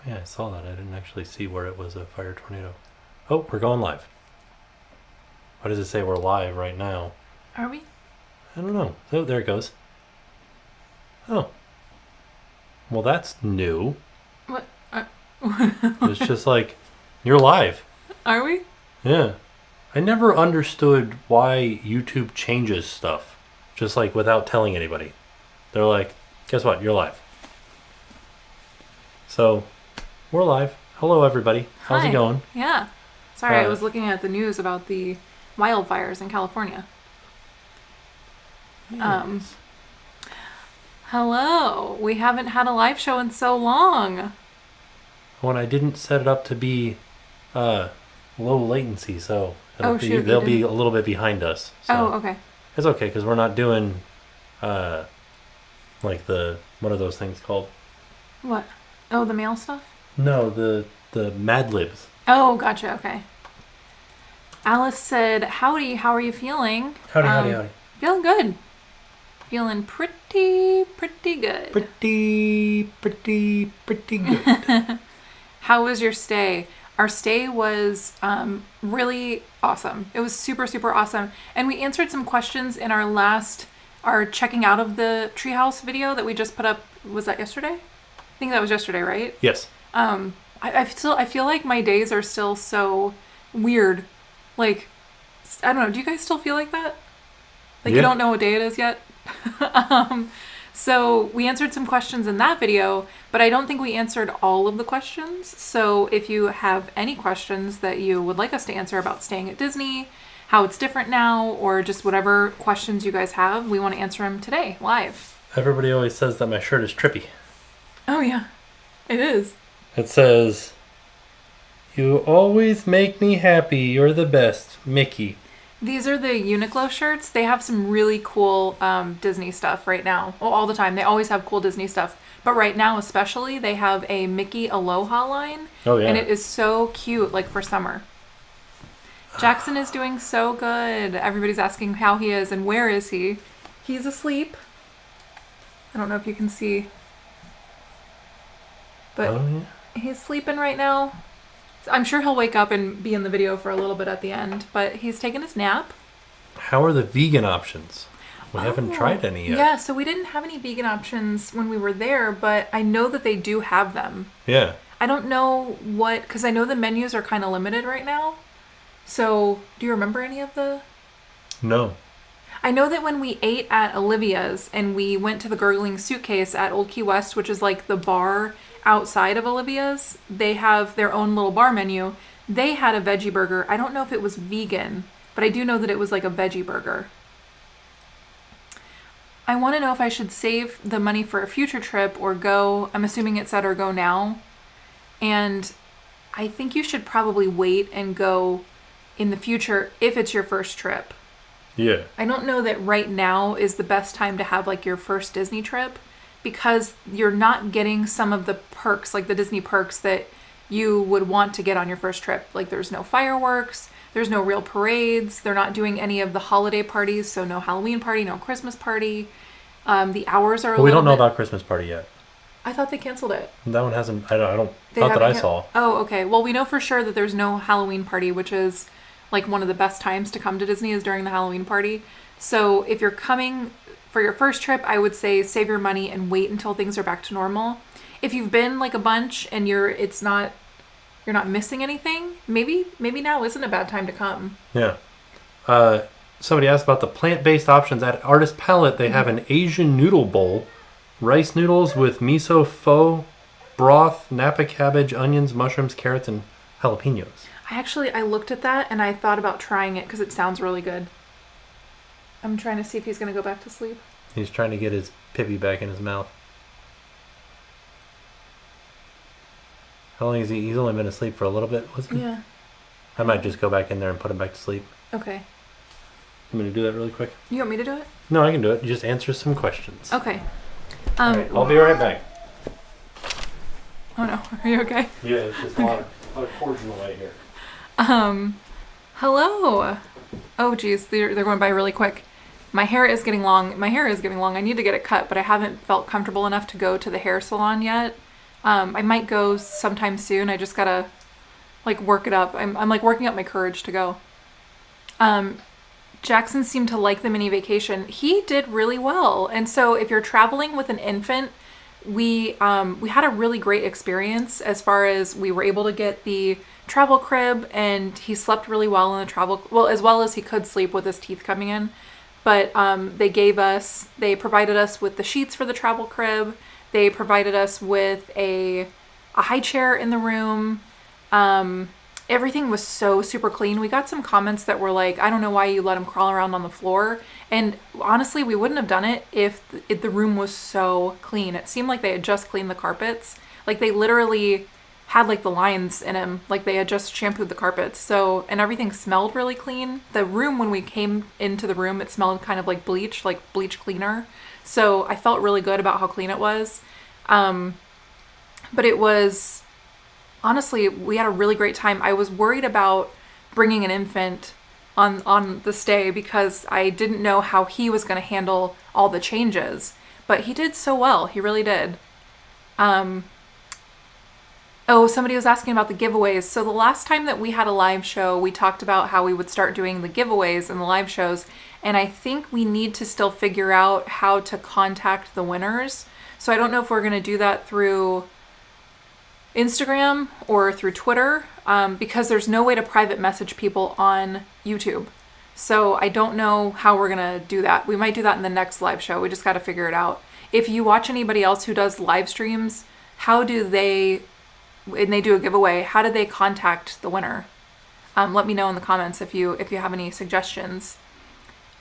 Yeah, I saw that. I didn't actually see where it was a fire tornado. Oh, we're going live. Why does it say we're live right now? Are we? I don't know. Oh, there it goes. Oh. Well, that's new. What? It's just like, you're live. Are we? Yeah. I never understood why YouTube changes stuff. Just like without telling anybody. They're like, guess what? You're live. So, we're live. Hello, everybody. How's Hi. it going? Yeah. Sorry, I was looking at the news about the wildfires in California. Yes. Hello. We haven't had a live show in so long. When I didn't set it up to be low latency, so Oh, shoot, you they'll be didn't? a little bit behind us. So Oh, okay. it's okay because we're not doing like what are those things called? What? Oh, the mail stuff? No, the Mad Libs. Oh, gotcha. Okay. Alice said, howdy, how are you feeling? Howdy. Feeling good. Feeling pretty good. Pretty good. How was your stay? Our stay was really awesome. It was super, super awesome. And we answered some questions in our checking out of the Treehouse video that we just put up. Was that yesterday? I think that was yesterday, right? Yes. I feel like my days are still so weird. Like, I don't know. Do you guys still feel like that? Like, Yeah. you don't know what day it is yet? So we answered some questions in that video, but I don't think we answered all of the questions. So if you have any questions that you would like us to answer about staying at Disney, how it's different now, or just whatever questions you guys have, we want to answer them today, live. Everybody always says that my shirt is trippy. Oh, yeah. It is. It says, "You always make me happy. You're the best, Mickey." These are the Uniqlo shirts. They have some really cool Disney stuff right now. Well, all the time. They always have cool Disney stuff. But right now, especially, they have a Mickey Aloha line. Oh, yeah. And it is so cute, like for summer. Jackson is doing so good. Everybody's asking how he is and where is he. He's asleep. I don't know if you can see. But Oh, yeah. he's sleeping right now. I'm sure he'll wake up and be in the video for a little bit at the end. But he's taking his nap. How are the vegan options? We haven't tried any yet. Yeah, so we didn't have any vegan options when we were there, but I know that they do have them. Yeah. I don't know because I know the menus are kind of limited right now. So, do you remember any of the... No. I know that when we ate at Olivia's and we went to the Gurgling Suitcase at Old Key West, which is like the bar outside of Olivia's, they have their own little bar menu. They had a veggie burger. I don't know if it was vegan, but I do know that it was like a veggie burger. I want to know if I should save the money for a future trip or go. I'm assuming it said or go now. And I think you should probably wait and go in the future if it's your first trip. Yeah. I don't know that right now is the best time to have like your first Disney trip because you're not getting some of the perks, like the Disney perks that you would want to get on your first trip. Like there's no fireworks, there's no real parades, they're not doing any of the holiday parties, so no Halloween party, no Christmas party. The hours are Well, we don't know about Christmas party yet. I thought they canceled it. That one hasn't. I don't. They Not that I haven't saw. Oh, okay. Well, we know for sure that there's no Halloween party, which is like one of the best times to come to Disney is during the Halloween party. So if you're coming for your first trip, I would say save your money and wait until things are back to normal. If you've been like a bunch and you're not missing anything, maybe now isn't a bad time to come. Yeah. Somebody asked about the plant-based options at Artist Palette. They have an Asian noodle bowl, rice noodles with miso pho, broth, napa cabbage, onions, mushrooms, carrots, and jalapenos. I looked at that and I thought about trying it because it sounds really good. I'm trying to see if he's going to go back to sleep. He's trying to get his pippy back in his mouth. How long is he? He's only been asleep for a little bit, wasn't he? Yeah. I might just go back in there and put him back to sleep. Okay. I'm going to do that really quick. You want me to do it? No, I can do it. Just answer some questions. Okay. All right, I'll be right back. Oh no, are you okay? Yeah, it's just a lot of cords in the way here. Hello. Oh geez, they're going by really quick. My hair is getting long. I need to get it cut, but I haven't felt comfortable enough to go to the hair salon yet. I might go sometime soon. I just gotta like work it up. I'm like working up my courage to go. Jackson seemed to like the mini vacation. He did really well. And so if you're traveling with an infant, we had a really great experience as far as we were able to get the travel crib, and he slept really well in the travel, well, as well as he could sleep with his teeth coming in. But they provided us with the sheets for the travel crib. They provided us with a high chair in the room. Everything was so super clean. We got some comments that were like, I don't know why you let him crawl around on the floor. And honestly, we wouldn't have done it if the room was so clean. It seemed like they had just cleaned the carpets. Like they literally had like the lines in them, like they had just shampooed the carpets. So, and everything smelled really clean. The room, when we came into the room, it smelled kind of like bleach cleaner. So I felt really good about how clean it was. But it was, honestly, we had a really great time. I was worried about bringing an infant on the stay because I didn't know how he was going to handle all the changes. But he did so well. He really did. Oh, somebody was asking about the giveaways. So the last time that we had a live show, we talked about how we would start doing the giveaways in the live shows. And I think we need to still figure out how to contact the winners. So I don't know if we're going to do that through Instagram or through Twitter, because there's no way to private message people on YouTube. So I don't know how we're going to do that. We might do that in the next live show. We just got to figure it out. If you watch anybody else who does live streams, how do they, and they do a giveaway, how do they contact the winner? Let me know in the comments if you have any suggestions.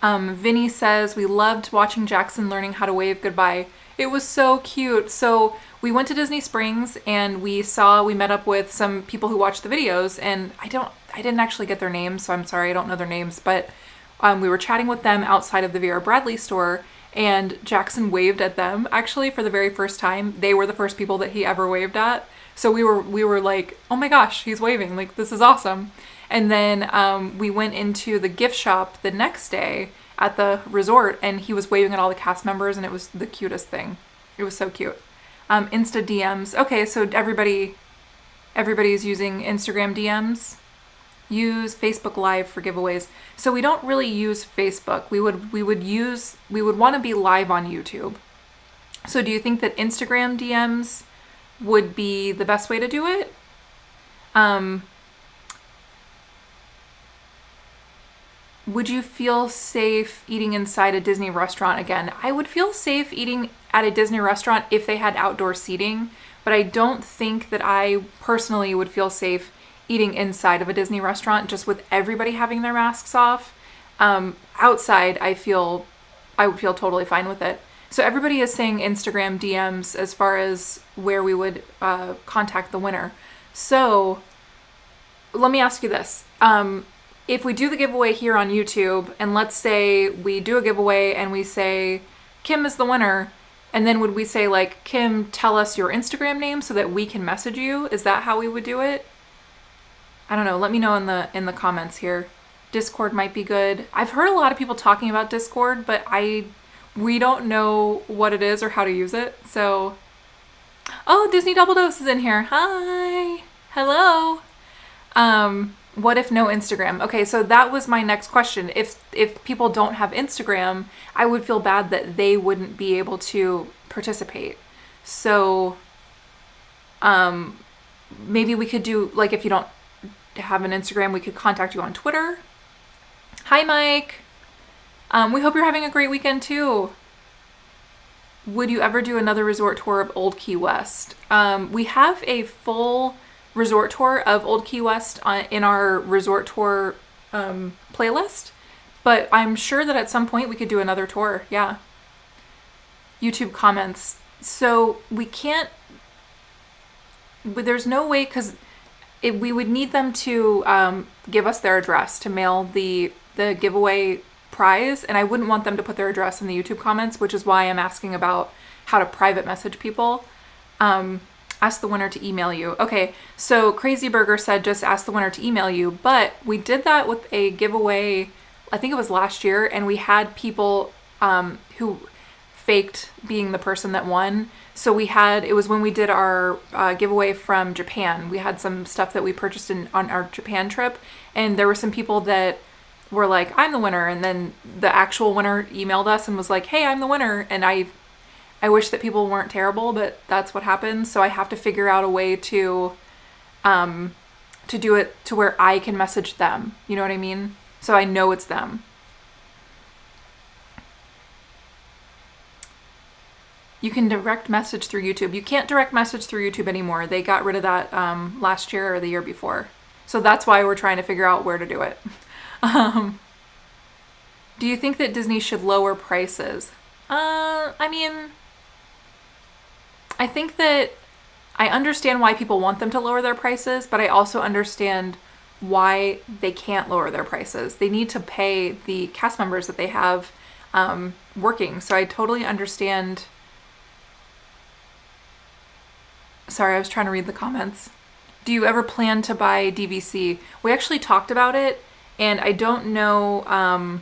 Vinny says, we loved watching Jackson learning how to wave goodbye. It was so cute. So we went to Disney Springs and we met up with some people who watched the videos, and I didn't actually get their names, so I'm sorry, I don't know their names, but we were chatting with them outside of the Vera Bradley store, and Jackson waved at them actually for the very first time. They were the first people that he ever waved at. So we were like, oh my gosh, he's waving, like this is awesome. And then we went into the gift shop the next day at the resort, and he was waving at all the cast members, and it was the cutest thing. It was so cute. Insta DMs. Okay, so everybody's using Instagram DMs. Use Facebook Live for giveaways. So we don't really use Facebook. We would want to be live on YouTube. So do you think that Instagram DMs would be the best way to do it? Would you feel safe eating inside a Disney restaurant again? I would feel safe eating at a Disney restaurant if they had outdoor seating, but I don't think that I personally would feel safe eating inside of a Disney restaurant just with everybody having their masks off. Outside, I would feel totally fine with it. So everybody is saying Instagram DMs as far as where we would contact the winner. So let me ask you this. If we do the giveaway here on YouTube, and let's say we do a giveaway and we say Kim is the winner, and then would we say like, Kim, tell us your Instagram name so that we can message you? Is that how we would do it? I don't know. Let me know in the comments here. Discord might be good. I've heard a lot of people talking about Discord, but we don't know what it is or how to use it. So, oh, Disney Double Dose is in here. Hi. Hello. What if no Instagram? Okay, so that was my next question. If people don't have Instagram, I would feel bad that they wouldn't be able to participate. So, maybe we could do, like, if you don't have an Instagram, we could contact you on Twitter. Hi, Mike. We hope you're having a great weekend too. Would you ever do another resort tour of Old Key West? We have a full resort tour of Old Key West in our resort tour playlist, but I'm sure that at some point we could do another tour. Yeah. YouTube comments. So we can't, but there's no way, because we would need them to give us their address to mail the giveaway prize, and I wouldn't want them to put their address in the YouTube comments, which is why I'm asking about how to private message people. Ask the winner to email you. Okay, so Crazy Burger said just ask the winner to email you, but we did that with a giveaway, I think it was last year, and we had people who faked being the person that won. So it was when we did our giveaway from Japan. We had some stuff that we purchased on our Japan trip, and there were some people that were like, I'm the winner, and then the actual winner emailed us and was like, hey, I'm the winner. And I wish that people weren't terrible, but that's what happened. So I have to figure out a way to do it to where I can message them. You know what I mean? So I know it's them. You can direct message through YouTube. You can't direct message through YouTube anymore. They got rid of that last year or the year before. So that's why we're trying to figure out where to do it. Do you think that Disney should lower prices? I mean, I think that I understand why people want them to lower their prices, but I also understand why they can't lower their prices. They need to pay the cast members that they have working. So I totally understand. Sorry, I was trying to read the comments. Do you ever plan to buy DVC? We actually talked about it, and I don't know. I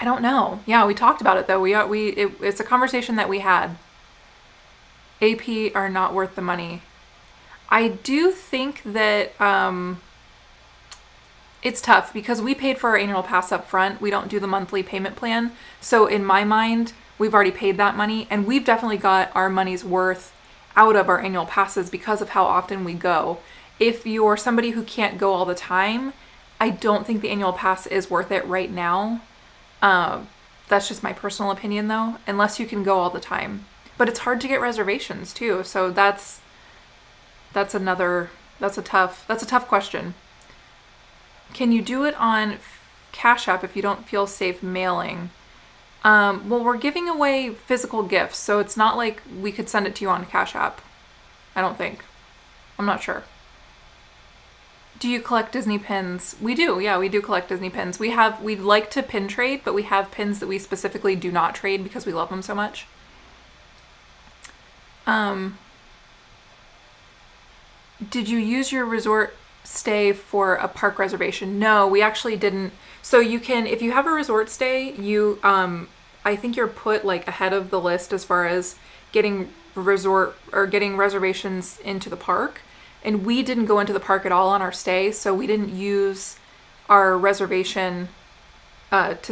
don't know. Yeah, we talked about it though. It's a conversation that we had. AP are not worth the money. I do think that it's tough because we paid for our annual pass up front. We don't do the monthly payment plan. So in my mind, we've already paid that money, and we've definitely got our money's worth out of our annual passes because of how often we go. If you're somebody who can't go all the time, I don't think the annual pass is worth it right now. That's just my personal opinion though, unless you can go all the time. But it's hard to get reservations too, so that's a tough question. Can you do it on Cash App if you don't feel safe mailing? Well, we're giving away physical gifts, so it's not like we could send it to you on Cash App. I don't think. I'm not sure. Do you collect Disney pins? We do, yeah, we do collect Disney pins. We'd like to pin trade, but we have pins that we specifically do not trade because we love them so much. Did you use your resort stay for a park reservation? No, we actually didn't. So you can, if you have a resort stay, you, I think you're put like ahead of the list as far as getting reservations into the park. And we didn't go into the park at all on our stay, so we didn't use our reservation to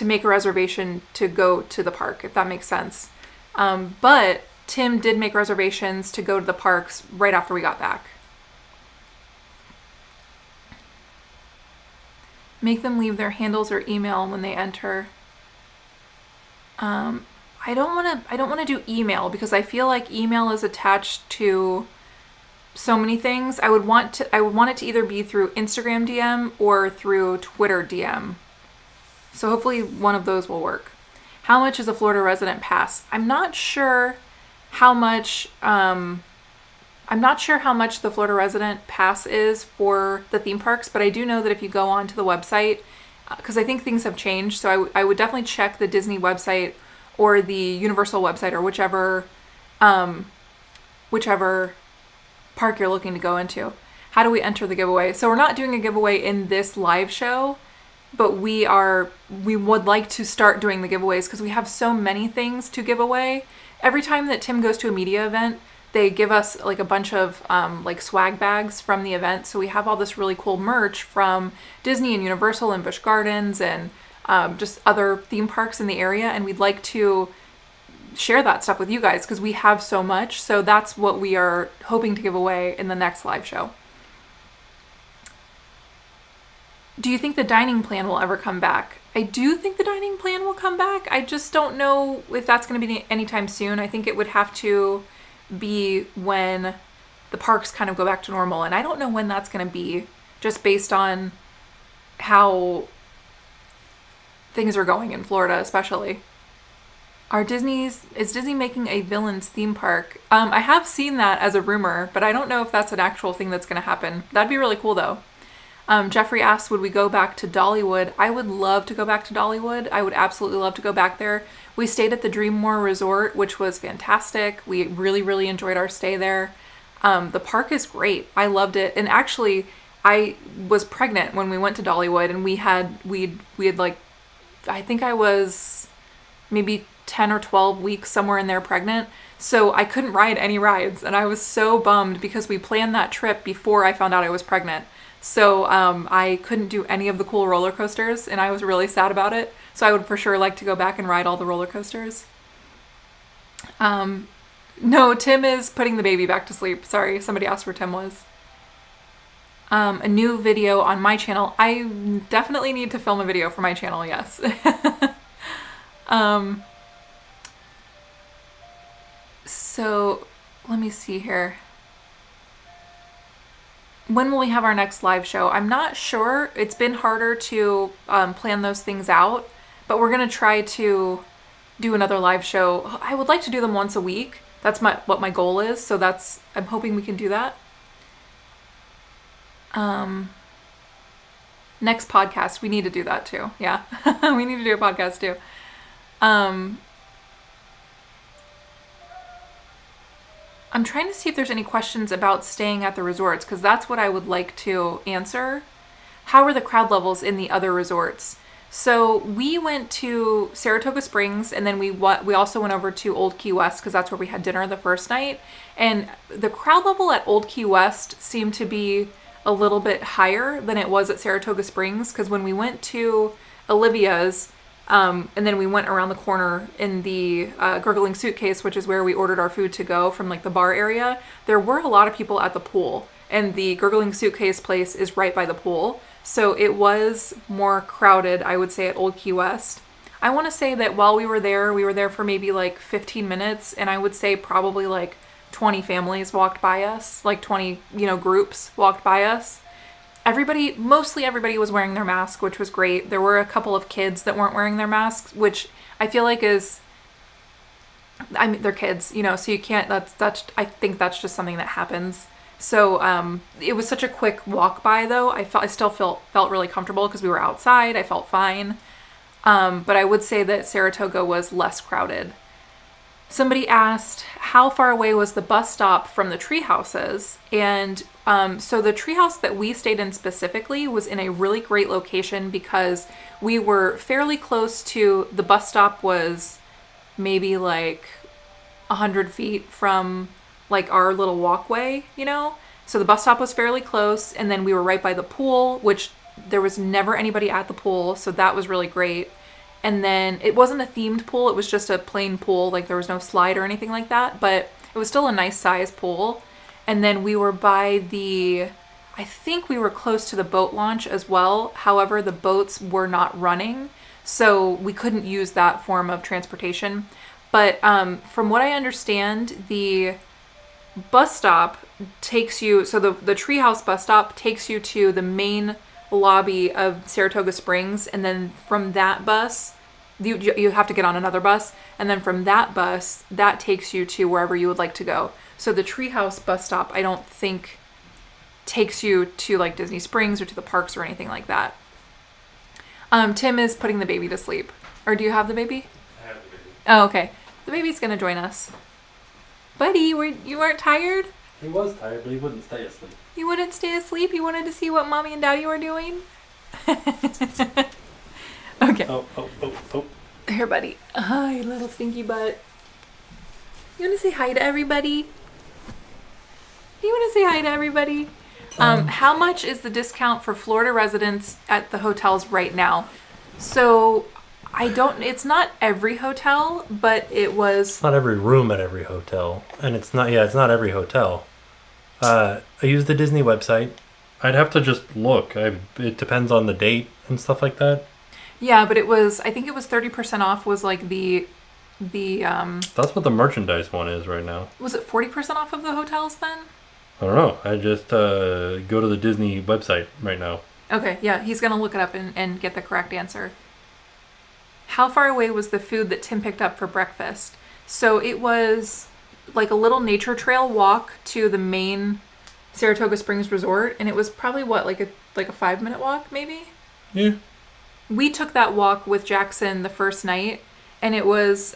make a reservation to go to the park, if that makes sense. But Tim did make reservations to go to the parks right after we got back. Make them leave their handles or email when they enter. I don't want to do email because I feel like email is attached to so many things. I would want it to either be through Instagram DM or through Twitter DM. So hopefully one of those will work. How much is a Florida resident pass? I'm not sure how much the Florida resident pass is for the theme parks, but I do know that if you go onto the website, because I think things have changed, so I would definitely check the Disney website or the Universal website or whichever park you're looking to go into. How do we enter the giveaway? So we're not doing a giveaway in this live show, but we would like to start doing the giveaways because we have so many things to give away. Every time that Tim goes to a media event, they give us like a bunch of like swag bags from the event. So we have all this really cool merch from Disney and Universal and Busch Gardens and just other theme parks in the area. And we'd like to share that stuff with you guys because we have so much. So that's what we are hoping to give away in the next live show. Do you think the dining plan will ever come back? I do think the dining plan will come back. I just don't know if that's going to be anytime soon. I think it would have to be when the parks kind of go back to normal. And I don't know when that's going to be, just based on how things are going in Florida, especially. Is Disney making a villains theme park? I have seen that as a rumor, but I don't know if that's an actual thing that's going to happen. That'd be really cool though. Jeffrey asks, would we go back to Dollywood? I would love to go back to Dollywood. I would absolutely love to go back there. We stayed at the Dreammore Resort, which was fantastic. We really, really enjoyed our stay there. The park is great. I loved it. And actually, I was pregnant when we went to Dollywood, and we had like, I think I was maybe 10 or 12 weeks, somewhere in there, pregnant. So I couldn't ride any rides. And I was so bummed because we planned that trip before I found out I was pregnant. So I couldn't do any of the cool roller coasters, and I was really sad about it. So I would for sure like to go back and ride all the roller coasters. No, Tim is putting the baby back to sleep. Sorry, somebody asked where Tim was. A new video on my channel. I definitely need to film a video for my channel, yes. So let me see here. When will we have our next live show? I'm not sure. It's been harder to plan those things out, but we're going to try to do another live show. I would like to do them once a week. That's what my goal is. So I'm hoping we can do that. Next podcast, we need to do that too. Yeah, we need to do a podcast too. I'm trying to see if there's any questions about staying at the resorts, because that's what I would like to answer. How are the crowd levels in the other resorts? So we went to Saratoga Springs, and then we also went over to Old Key West, because that's where we had dinner the first night. And the crowd level at Old Key West seemed to be a little bit higher than it was at Saratoga Springs, because when we went to Olivia's, and then we went around the corner in the Gurgling Suitcase, which is where we ordered our food to go from like the bar area, there were a lot of people at the pool, and the Gurgling Suitcase place is right by the pool. So it was more crowded, I would say, at Old Key West. I want to say that while we were there for maybe like 15 minutes, and I would say probably like 20 families walked by us, like 20, groups walked by us. Mostly everybody was wearing their mask, which was great. There were a couple of kids that weren't wearing their masks, which I feel like they're kids, so you can't, I think that's just something that happens. So it was such a quick walk by though. I still felt really comfortable because we were outside. I felt fine. But I would say that Saratoga was less crowded. Somebody asked, how far away was the bus stop from the tree houses? And so the tree house that we stayed in specifically was in a really great location because we were fairly close to, the bus stop was maybe like 100 feet from like our little walkway, So the bus stop was fairly close, and then we were right by the pool, which there was never anybody at the pool, so that was really great. And then it wasn't a themed pool, it was just a plain pool, like there was no slide or anything like that, but it was still a nice size pool. And then we were I think we were close to the boat launch as well. However, the boats were not running, so we couldn't use that form of transportation. But from what I understand, the bus stop takes you, so the Treehouse bus stop takes you to the main lobby of Saratoga Springs, and then from that bus you have to get on another bus, and then from that bus that takes you to wherever you would like to go. So the Treehouse bus stop I don't think takes you to like Disney Springs or to the parks or anything like that. Tim is putting the baby to sleep. Or do you have the baby? I have the baby. Oh, okay. The baby's gonna join us. Buddy, you weren't tired? He was tired, but he wouldn't stay asleep. You wouldn't stay asleep? You wanted to see what Mommy and Daddy were doing? Okay. Oh. Here, buddy. Hi, little stinky butt. You want to say hi to everybody? How much is the discount for Florida residents at the hotels right now? So, it's not every hotel, but it was... It's not every room at every hotel. And it's not every hotel. I use the Disney website. I'd have to just look. It depends on the date and stuff like that. Yeah, but I think it was 30% off was like the That's what the merchandise one is right now. Was it 40% off of the hotels then? I don't know. I just go to the Disney website right now. Okay, yeah, he's going to look it up and get the correct answer. How far away was the food that Tim picked up for breakfast? So it was like a little nature trail walk to the main Saratoga Springs Resort, and it was probably like a 5-minute walk maybe? Yeah. We took that walk with Jackson the first night, and it was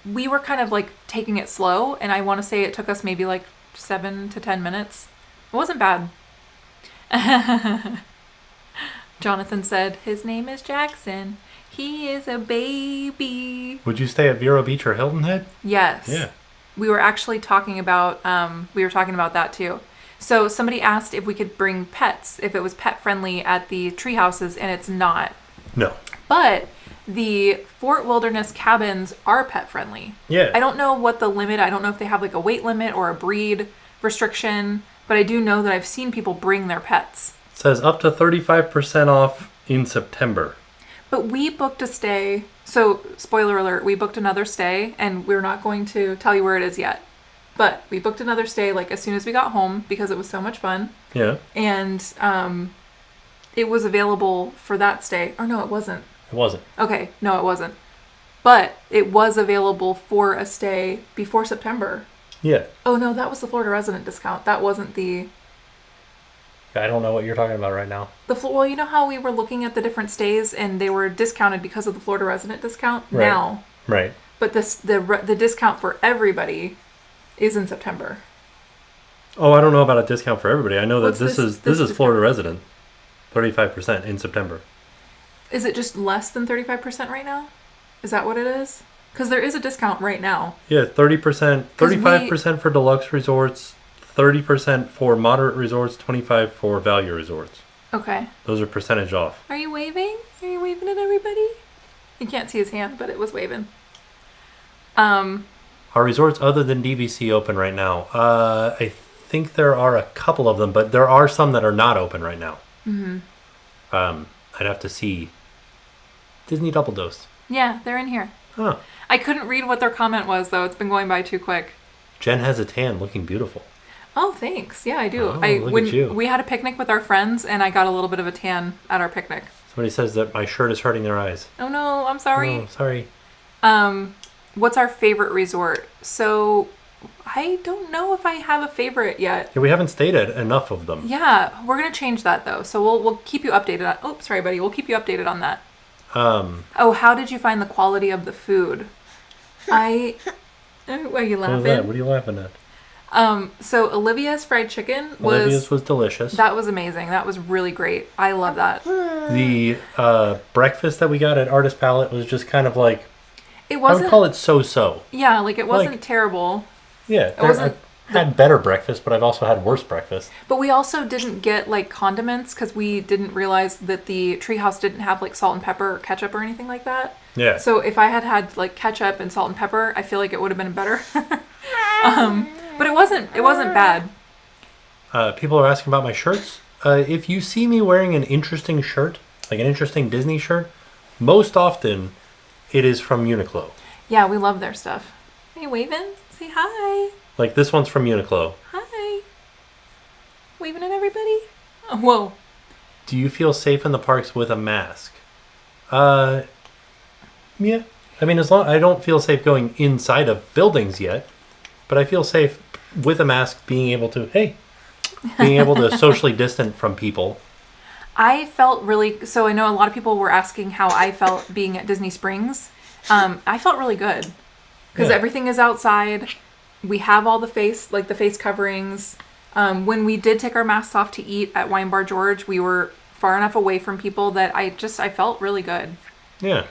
we were kind of like taking it slow, and I want to say it took us maybe like 7 to 10 minutes. It wasn't bad. Jonathan said his name is Jackson. He is a baby. Would you stay at Vero Beach or Hilton Head? Yes. Yeah. We were actually talking about that too. So somebody asked if we could bring pets, if it was pet friendly at the tree houses, and it's not. No. But the Fort Wilderness cabins are pet friendly. Yeah. I don't know what the limit, I don't know if they have like a weight limit or a breed restriction, but I do know that I've seen people bring their pets. It says up to 35% off in September. But we booked a stay, so spoiler alert, we booked another stay, and we're not going to tell you where it is yet. But we booked another stay like as soon as we got home because it was so much fun. Yeah. And it was available for that stay. Or no, it wasn't. It wasn't. Okay, no, it wasn't. But it was available for a stay before September. Yeah. Oh no, that was the Florida resident discount. That wasn't the... I don't know what you're talking about right now. Well, you know how we were looking at the different stays and they were discounted because of the Florida resident discount? Right. Now. Right. But the discount for everybody is in September. Oh, I don't know about a discount for everybody. I know that What's this is Florida resident. 35% in September. Is it just less than 35% right now? Is that what it is? Because there is a discount right now. Yeah, 30%, 35% for deluxe resorts, 30% for moderate resorts, 25% for value resorts. Okay. Those are percentage off. Are you waving? Are you waving at everybody? You can't see his hand, but it was waving. Are resorts other than DVC open right now? I think there are a couple of them, but there are some that are not open right now. Mm-hmm. I'd have to see. Disney Double Dose. Yeah, they're in here. Huh. I couldn't read what their comment was, though. It's been going by too quick. Jen has a tan, looking beautiful. Oh, thanks. Yeah, I do. Oh, look at you. We had a picnic with our friends, and I got a little bit of a tan at our picnic. Somebody says that my shirt is hurting their eyes. Oh, no. I'm sorry. Oh, sorry. What's our favorite resort? So, I don't know if I have a favorite yet. Yeah, we haven't stayed at enough of them. Yeah, we're going to change that, though. So, we'll keep you updated on... Oh, sorry, buddy. We'll keep you updated on that. Oh, how did you find the quality of the food? Why are you laughing? What was that? What are you laughing at? So Olivia's fried chicken Olivia's was delicious. That was amazing. That was really great. I love that. The breakfast that we got at Artist Palette was just kind of like... It wasn't... I would call it so-so. Yeah, like it wasn't terrible. Yeah, I've had better breakfast, but I've also had worse breakfast. But we also didn't get like condiments because we didn't realize that the Treehouse didn't have like salt and pepper or ketchup or anything like that. Yeah. So if I had like ketchup and salt and pepper, I feel like it would have been better. But it wasn't bad. People are asking about my shirts. If you see me wearing an interesting shirt, like an interesting Disney shirt, most often it is from Uniqlo. Yeah, we love their stuff. Hey, waving? Say hi. Like this one's from Uniqlo. Hi. Waving at everybody? Oh, whoa. Do you feel safe in the parks with a mask? Yeah. I mean, I don't feel safe going inside of buildings yet, but I feel safe with a mask being able to socially distant from people. I felt really... So I know a lot of people were asking how I felt being at Disney Springs. I felt really good. Because everything is outside. We have all the face coverings. When we did take our masks off to eat at Wine Bar George, we were far enough away from people that I felt really good. Yeah.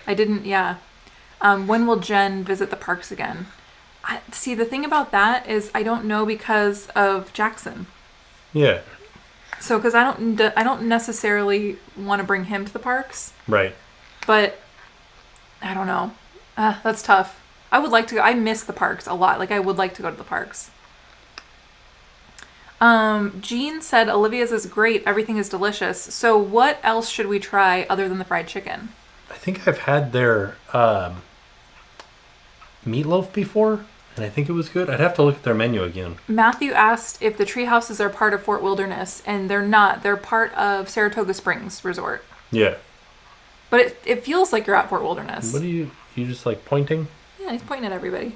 When will Jen visit the parks again? See, the thing about that is I don't know because of Jackson. Yeah. So, because I don't necessarily want to bring him to the parks. Right. But I don't know. That's tough. I would like to go. I miss the parks a lot. Like, I would like to go to the parks. Jean said Olivia's is great. Everything is delicious. So what else should we try other than the fried chicken? I think I've had their meatloaf before, and I think it was good. I'd have to look at their menu again. Matthew asked if the tree houses are part of Fort Wilderness, and they're not. They're part of Saratoga Springs Resort. Yeah. But it feels like you're at Fort Wilderness. What are you just like pointing? Yeah, he's pointing at everybody.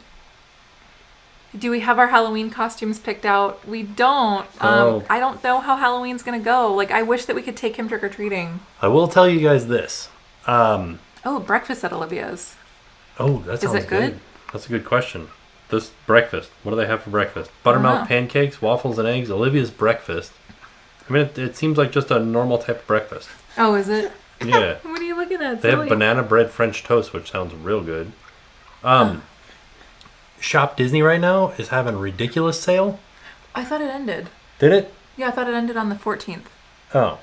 Do we have our Halloween costumes picked out? We don't. I don't know how Halloween's going to go. Like, I wish that we could take him trick-or-treating. I will tell you guys this. Breakfast at Olivia's. Oh, that sounds good. Is it good? That's a good question. This breakfast. What do they have for breakfast? Buttermilk pancakes, waffles and eggs, Olivia's breakfast. I mean, it seems like just a normal type of breakfast. Oh, is it? Yeah. What are you looking Look at that. They have banana bread French toast, which sounds real good. Shop Disney right now is having a ridiculous sale. I thought it ended. Did it? Yeah, I thought it ended on the 14th. Oh.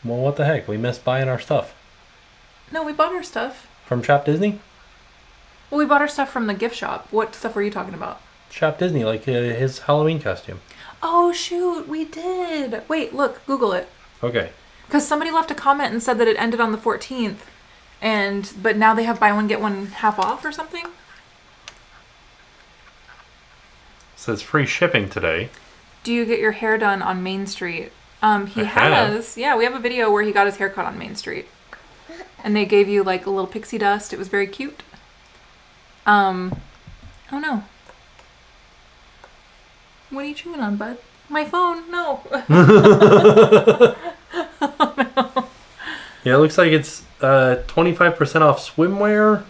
Well, what the heck? We missed buying our stuff. No, we bought our stuff. From Shop Disney? Well, we bought our stuff from the gift shop. What stuff were you talking about? Shop Disney, like his Halloween costume. Oh, shoot. We did. Wait, look. Google it. Okay. Because somebody left a comment and said that it ended on the 14th. But now they have buy one, get one half off or something? Says free shipping today. Do you get your hair done on Main Street? He I has. have. Yeah, we have a video where he got his hair cut on Main Street. And they gave you like a little pixie dust. It was very cute. Oh no. What are you chewing on, bud? My phone? No. Oh, no. Yeah, it looks like it's 25% off swimwear.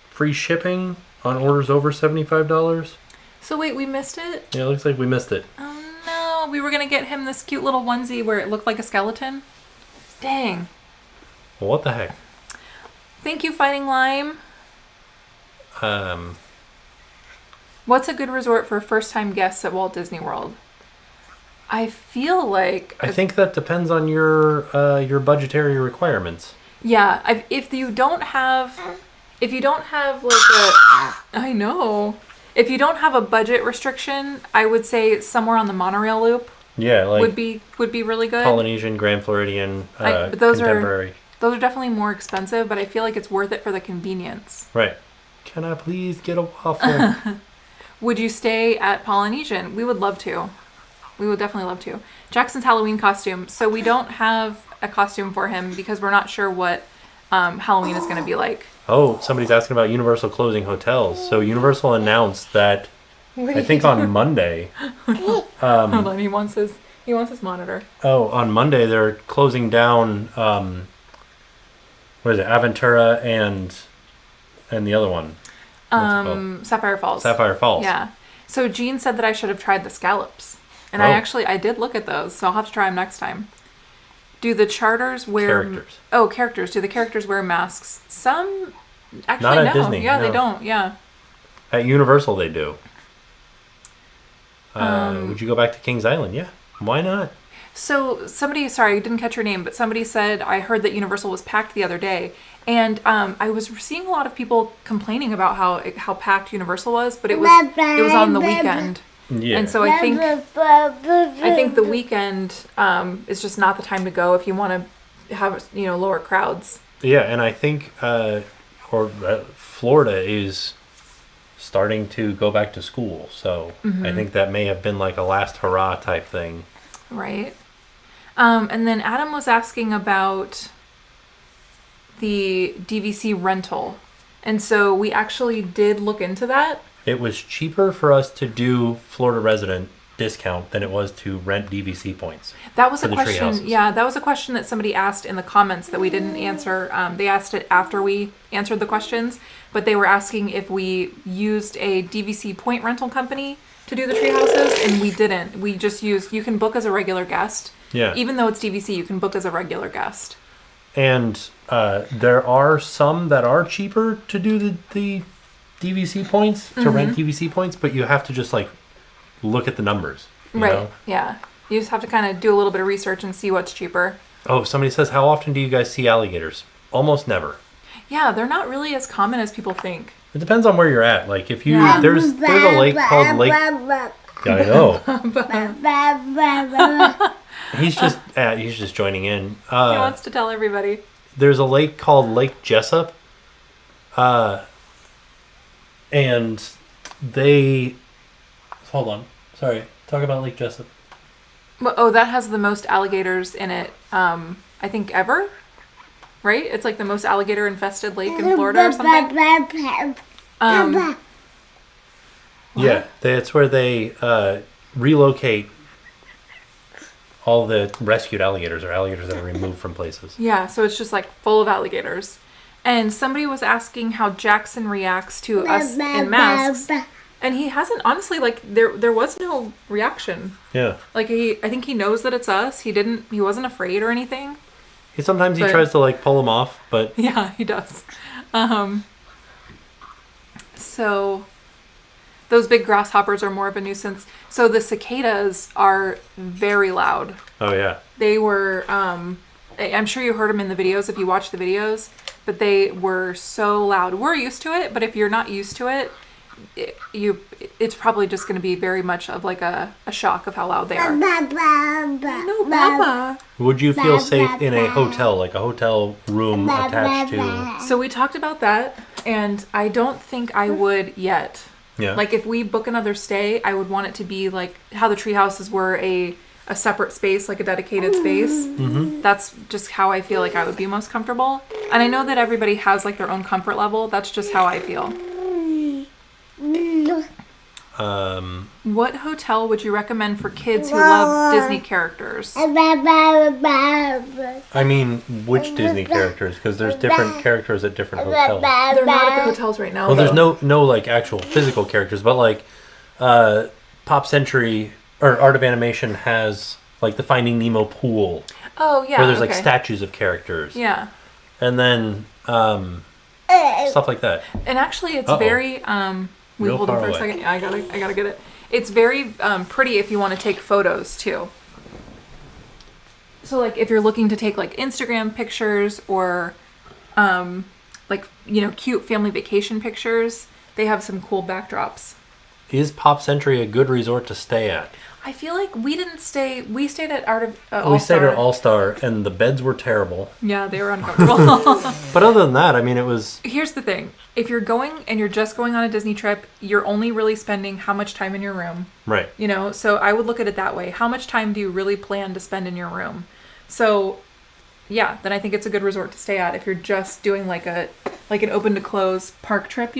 Free shipping on orders over $75. So wait, we missed it? Yeah, it looks like we missed it. Oh no. We were going to get him this cute little onesie where it looked like a skeleton. Dang. Well, what the heck? Thank you, Fighting Lime. What's a good resort for first-time guests at Walt Disney World? I feel like... I think that depends on your budgetary requirements. Yeah, if you don't have like a... I know. If you don't have a budget restriction, I would say somewhere on the monorail loop. Yeah, like... Would be really good. Polynesian, Grand Floridian, But those Contemporary. Those are definitely more expensive, but I feel like it's worth it for the convenience. Right. Can I please get a waffle? Would you stay at Polynesian? We would love to. We would definitely love to. Jackson's Halloween costume. So we don't have a costume for him because we're not sure what Halloween is going to be like. Oh, somebody's asking about Universal closing hotels. So Universal announced that, I think on Monday. Hold on, he wants his monitor. Oh, on Monday they're closing down. What is it? Aventura and the other one. Sapphire Falls. Sapphire Falls. Yeah. So Jean said that I should have tried the scallops. And Oh. I did look at those, so I'll have to try them next time. Do the charters wear... Characters. Oh, characters. Do the characters wear masks? Some... Actually, Not at no. Disney, Yeah, no. they don't. Yeah. At Universal they do. Would you go back to Kings Island? Yeah. Why not? So somebody... Sorry, I didn't catch your name, but somebody said, I heard that Universal was packed the other day. And I was seeing a lot of people complaining about how packed Universal was, but it was on the weekend. Yeah. And so I think the weekend is just not the time to go if you want to have lower crowds. Yeah, and I think Florida is starting to go back to school, so I think that may have been like a last hurrah type thing. Right. And then Adam was asking about the DVC rental. And so we actually did look into that. It was cheaper for us to do Florida resident discount than it was to rent DVC points. That was for a the question. Treehouses. Yeah, that was a question that somebody asked in the comments that we didn't answer. They asked it after we answered the questions, but they were asking if we used a DVC point rental company to do the tree houses, and we didn't. We just used, you can book as a regular guest. Yeah. Even though it's DVC, you can book as a regular guest. And there are some that are cheaper to do the DVC points, to rent DVC points, but you have to just like look at the numbers. You know? Yeah. You just have to kind of do a little bit of research and see what's cheaper. Oh, somebody says, how often do you guys see alligators? Almost never. Yeah, they're not really as common as people think. It depends on where you're at. Like if you there's a lake called Lake. Yeah, I know. He's just joining in. He wants to tell everybody. There's a lake called Lake Jessup, and they. Hold on, sorry. Talk about Lake Jessup. Oh, that has the most alligators in it. I think ever. Right? It's like the most alligator infested lake in Florida or something. Yeah, it's where they relocate all the rescued alligators or alligators that are removed from places. Yeah, so it's just like full of alligators. And somebody was asking how Jackson reacts to us in masks. And he hasn't, honestly, like, there was no reaction. Yeah. Like, I think he knows that it's us. He wasn't afraid or anything. Sometimes he tries to like pull them off, but yeah, he does. So those big grasshoppers are more of a nuisance. So the cicadas are very loud. oh yeah, They were, I'm sure you heard them in the videos if you watch the videos, but they were so loud. We're used to it, but if you're not used to it, it's probably just going to be very much of like a shock of how loud they are. No, Baba. Would you feel safe in a hotel, like a hotel room attached to? So we talked about that, and I don't think I would yet. Yeah. Like if we book another stay, I would want it to be like how the tree houses were a separate space, like a dedicated space. Mm-hmm. That's just how I feel like I would be most comfortable. And I know that everybody has like their own comfort level. That's just how I feel. What hotel would you recommend for kids who love Disney characters? I mean, which Disney characters? Because there's different characters at different hotels. They're not at the hotels right now. Well, there's no like actual physical characters, but like Pop Century or Art of Animation has like the Finding Nemo pool. Oh yeah. Where there's like statues of characters. Yeah. And then stuff like that. And actually, it's very. We hold on for a second. Yeah, I gotta get it. It's very pretty if you want to take photos too. So like if you're looking to take like Instagram pictures or like cute family vacation pictures, they have some cool backdrops. Is Pop Century a good resort to stay at? I feel like we didn't stay. We stayed at All-Star. We stayed at All-Star, and the beds were terrible. Yeah, they were uncomfortable. But other than that, I mean, it was... Here's the thing. If you're going and you're just going on a Disney trip, you're only really spending how much time in your room. Right. So I would look at it that way. How much time do you really plan to spend in your room? So, yeah, then I think it's a good resort to stay at if you're just doing like an open to close park trip,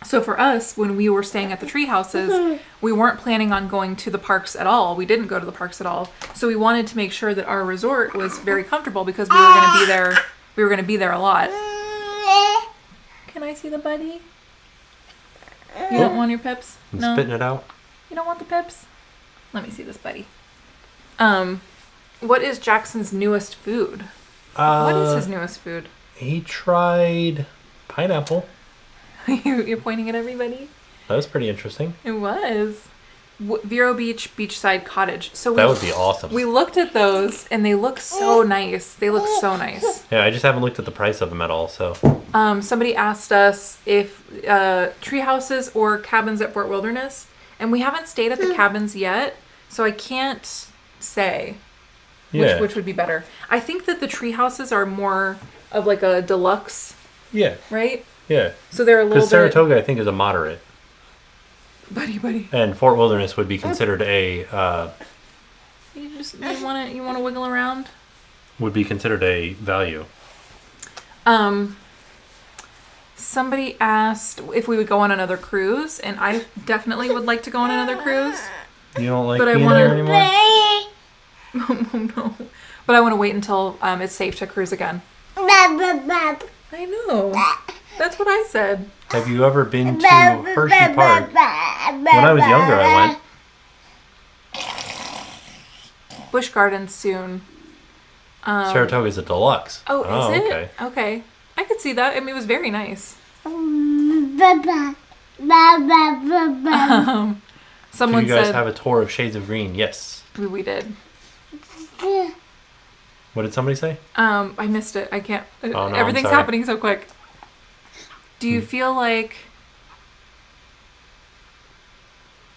So for us, when we were staying at the tree houses, we weren't planning on going to the parks at all. We didn't go to the parks at all. So we wanted to make sure that our resort was very comfortable because we were going to be there. We were going to be there a lot. Can I see the buddy? You don't want your pips? I'm No. spitting it out. You don't want the pips? Let me see this buddy. What is Jackson's newest food? What is his newest food? He tried pineapple. You're pointing at everybody? That was pretty interesting. It was. Vero Beach Beachside Cottage. So that would be awesome. We looked at those and they look so nice. They look so nice. Yeah, I just haven't looked at the price of them at all. So somebody asked us if tree houses or cabins at Fort Wilderness, and we haven't stayed at the cabins yet, so I can't say which would be better. I think that the tree houses are more of like a deluxe. Yeah. Right? Yeah. So they're a little bit... Because Saratoga, I think, is a moderate. Buddy. And Fort Wilderness would be considered a... You want to wiggle around? Would be considered a value. Somebody asked if we would go on another cruise, and I definitely would like to go on another cruise. You don't like being there anymore? No. But I want to wait until it's safe to cruise again. I know. That's what I said. Have you ever been to Hershey Park? When I was younger, I went. Busch Gardens soon. Saratoga is a deluxe. Oh, is it? Okay. Okay. I could see that. I mean, it was very nice. Someone Did you guys said... have a tour of Shades of Green? Yes. We did. What did somebody say? I missed it. I can't... Oh, no, everything's happening so quick. Do you feel like...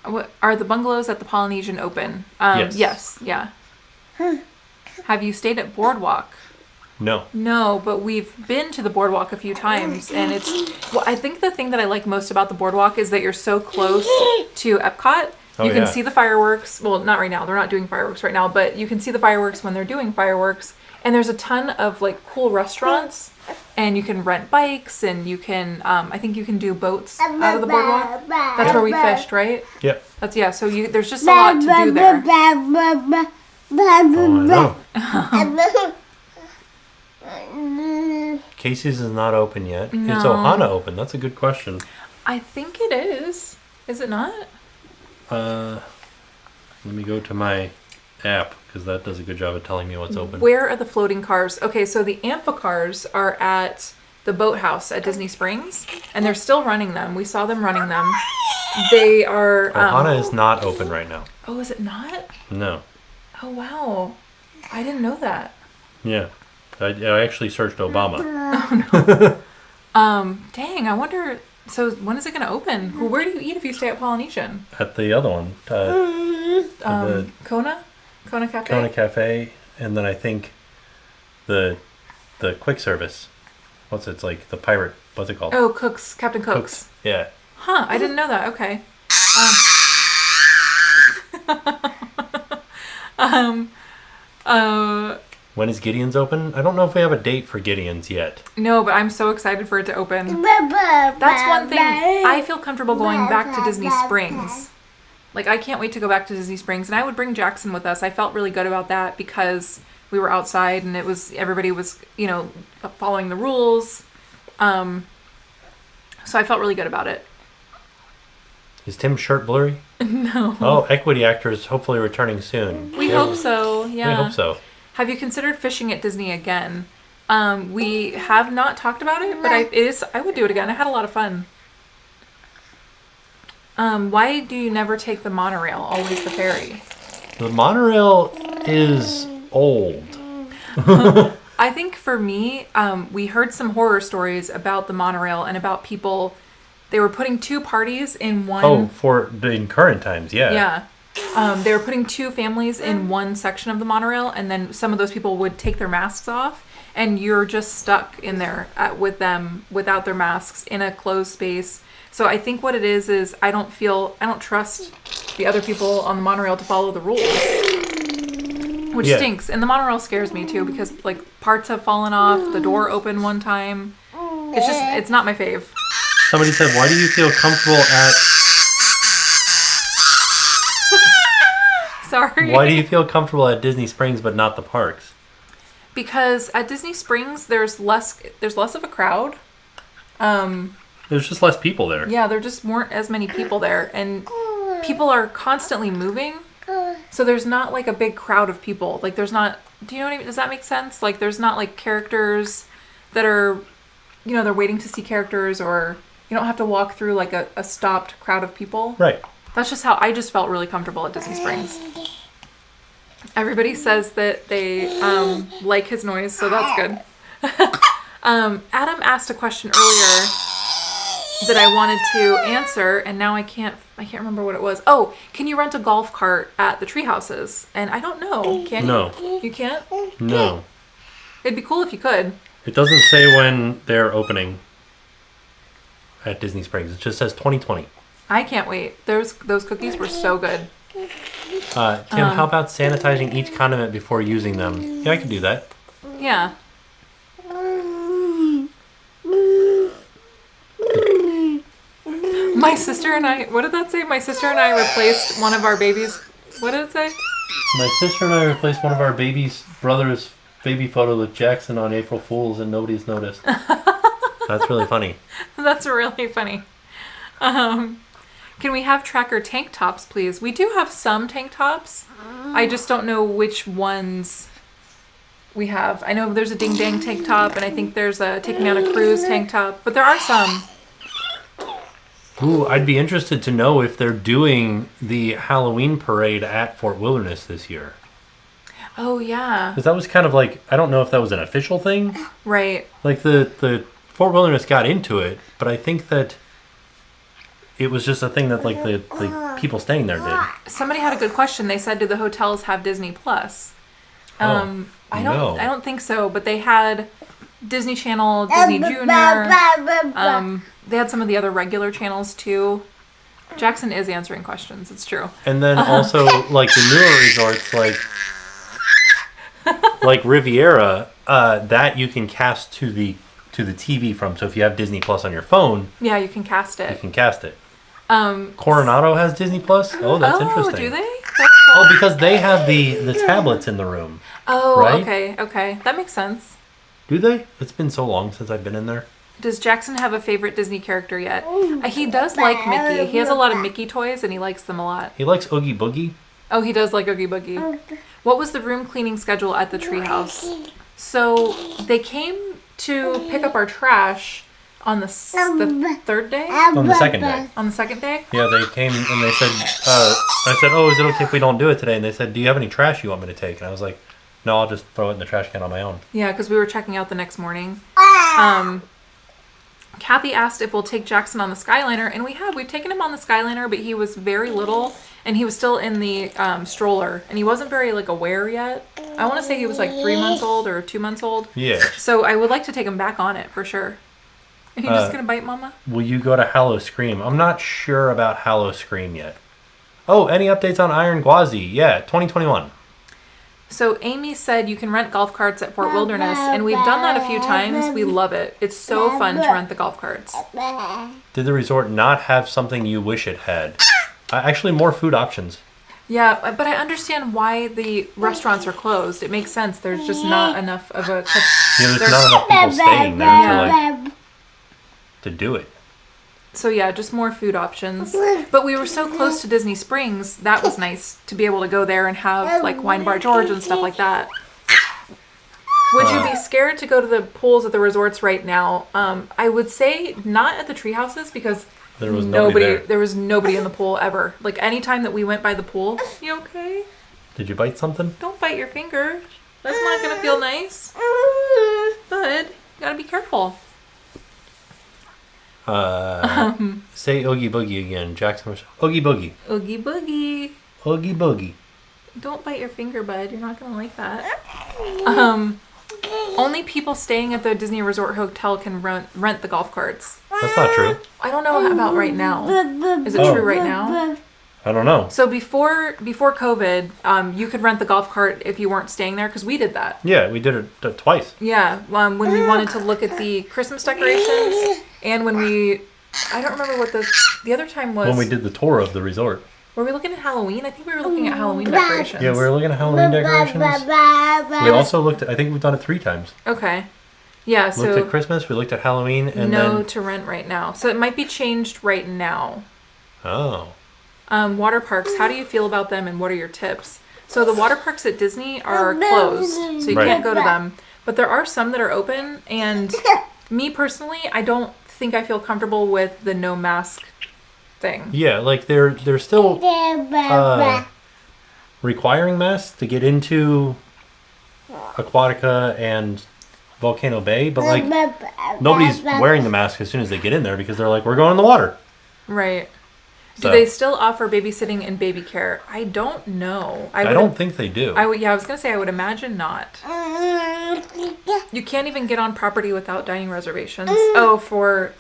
What are the bungalows at the Polynesian open? Yes. Yeah. Have you stayed at Boardwalk? No, but we've been to the Boardwalk a few times, and it's... Well, I think the thing that I like most about the Boardwalk is that you're so close to Epcot. You can see the fireworks. Well, not right now. They're not doing fireworks right now, but you can see the fireworks when they're doing fireworks. And there's a ton of like cool restaurants, and you can rent bikes, and you can, I think you can do boats out of the Boardwalk. That's where we fished, right? Yep. So there's just a lot to do there. Oh, I know. Casey's is not open yet. No. Is Ohana open? That's a good question. I think it is. Is it not? Let me go to my app because that does a good job of telling me what's open. Where are the floating cars? Okay, so the amphicars are at the boathouse at Disney Springs, and they're still running them. We saw them running them. They are... Ohana is not open right now. Oh, is it not? No. Oh, wow. I didn't know that. Yeah. I actually searched Obama. Oh, no. Dang, I wonder... So when is it going to open? Where do you eat if you stay at Polynesian? At the other one. The Kona? Kona Cafe? Kona Cafe. And then I think the quick service. What's it? It's like the pirate. What's it called? Oh, Cook's. Captain Cook's. Yeah. Huh, I didn't know that. Okay. When is Gideon's open? I don't know if we have a date for Gideon's yet. No, but I'm so excited for it to open. That's one thing. I feel comfortable going back to Disney Springs. Like, I can't wait to go back to Disney Springs. And I would bring Jackson with us. I felt really good about that because we were outside and everybody was, following the rules. So I felt really good about it. Is Tim's shirt blurry? No. Oh, equity actors hopefully returning soon. We hope so, yeah. We hope so. Have you considered fishing at Disney again? We have not talked about it, but I would do it again. I had a lot of fun. Why do you never take the monorail, always the ferry? The monorail is old. I think for me, we heard some horror stories about the monorail and about people. They were putting two parties in one. Oh, in current times, yeah. Yeah. They were putting two families in one section of the monorail, and then some of those people would take their masks off, and you're just stuck in there with them without their masks in a closed space. So I think what it is I don't trust the other people on the monorail to follow the rules, which stinks. And the monorail scares me too because like parts have fallen off, the door opened one time. It's not my fave. Somebody said, "Why do you feel comfortable at?" Sorry. Why do you feel comfortable at Disney Springs but not the parks? Because at Disney Springs there's less of a crowd. There's just less people there. Yeah, there just weren't as many people there, and people are constantly moving. So there's not like a big crowd of people. Like there's not. Do you know what I mean? Does that make sense? Like there's not like characters that are, they're waiting to see characters, or you don't have to walk through like a stopped crowd of people. Right. That's just how I just felt really comfortable at Disney Springs. Everybody says that they like his noise, so that's good. Adam asked a question earlier that I wanted to answer, and now I can't remember what it was. Oh, can you rent a golf cart at the tree houses? And I don't know. Can you? No. You can't? No. It'd be cool if you could. It doesn't say when they're opening at Disney Springs. It just says 2020. I can't wait. Those cookies were so good. Tim, how about sanitizing each condiment before using them? Yeah, I can do that. Yeah. My sister and I, what did that say? My sister and I replaced one of our babies. What did it say? My sister and I replaced one of our brother's baby photo with Jackson on April Fool's and nobody's noticed. That's really funny. That's really funny. Can we have tracker tank tops, please? We do have some tank tops. I just don't know which ones we have. I know there's a Ding Dang tank top, and I think there's a Take Me on a Cruise tank top, but there are some. Ooh, I'd be interested to know if they're doing the Halloween parade at Fort Wilderness this year. Oh, yeah. Because that was kind of like, I don't know if that was an official thing. Right. Like the Fort Wilderness got into it, but I think that it was just a thing that like the people staying there did. Somebody had a good question. They said, do the hotels have Disney Plus? I don't think so, but they had Disney Channel, Disney Junior. They had some of the other regular channels too. Jackson is answering questions. It's true. And then also like the newer resorts like Riviera, that you can cast to the TV from. So if you have Disney Plus on your phone, yeah, you can cast it. You can cast it. Coronado has Disney Plus. Oh, that's interesting. Oh, do they? That's cool. Oh, because they have the tablets in the room. Oh, right? Okay. That makes sense. Do they? It's been so long since I've been in there. Does Jackson have a favorite Disney character yet? He does like Mickey. He has a lot of Mickey toys, and he likes them a lot. He likes Oogie Boogie. Oh, he does like Oogie Boogie. What was the room cleaning schedule at the treehouse? So they came to pick up our trash on the third day? On the second day. On the second day? Yeah, they came and they said, I said, oh, is it okay if we don't do it today? And they said, do you have any trash you want me to take? And I was like, no, I'll just throw it in the trash can on my own. Yeah, because we were checking out the next morning. Kathy asked if we'll take Jackson on the Skyliner, and we have. We've taken him on the Skyliner, but he was very little, and he was still in the stroller, and he wasn't very aware yet. I want to say he was 3 months old or 2 months old. Yeah. So I would like to take him back on it for sure. Are you just gonna bite Mama? Will you go to Hallow Scream? I'm not sure about Hallow Scream yet. Oh, any updates on Iron Gwazi? Yeah, 2021. So Amy said you can rent golf carts at Fort Wilderness, and we've done that a few times. We love it. It's so fun to rent the golf carts. Did the resort not have something you wish it had? Actually, more food options. Yeah, but I understand why the restaurants are closed. It makes sense. There's just not enough of a... Yeah, there's not enough people staying there to do it. So yeah, just more food options. But we were so close to Disney Springs, that was nice to be able to go there and have Wine Bar George and stuff like that. Would you be scared to go to the pools at the resorts right now? I would say not at the tree houses because there was nobody there. There was nobody in the pool ever. Any time that we went by the pool, you okay? Did you bite something? Don't bite your finger. That's not gonna feel nice. Bud, you gotta be careful. Say Oogie Boogie again. Jackson was Oogie Boogie. Oogie Boogie. Oogie Boogie. Don't bite your finger, bud. You're not gonna like that. Only people staying at the Disney Resort Hotel can rent the golf carts. That's not true. I don't know about right now. Is it true right now? I don't know. So before COVID, you could rent the golf cart if you weren't staying there because we did that. Yeah, we did it twice. Yeah, when we wanted to look at the Christmas decorations and when I don't remember what the other time was. When we did the tour of the resort. Were we looking at Halloween? I think we were looking at Halloween decorations. Yeah, we were looking at Halloween decorations. We also looked at, I think we've done it 3 times. Okay. Yeah, so... Looked at Christmas, we looked at Halloween, and no to rent right now. So it might be changed right now. Oh. Water parks, how do you feel about them and what are your tips? So the water parks at Disney are closed, so you can't go to them. But there are some that are open, and me personally, I don't think I feel comfortable with the no mask thing. Yeah, they're still requiring masks to get into Aquatica and Volcano Bay, but nobody's wearing the mask as soon as they get in there because they're we're going in the water. Right. Do they still offer babysitting and baby care? I don't know. I don't think they do. I was going to say I would imagine not. You can't even get on property without dining reservations. Oh, for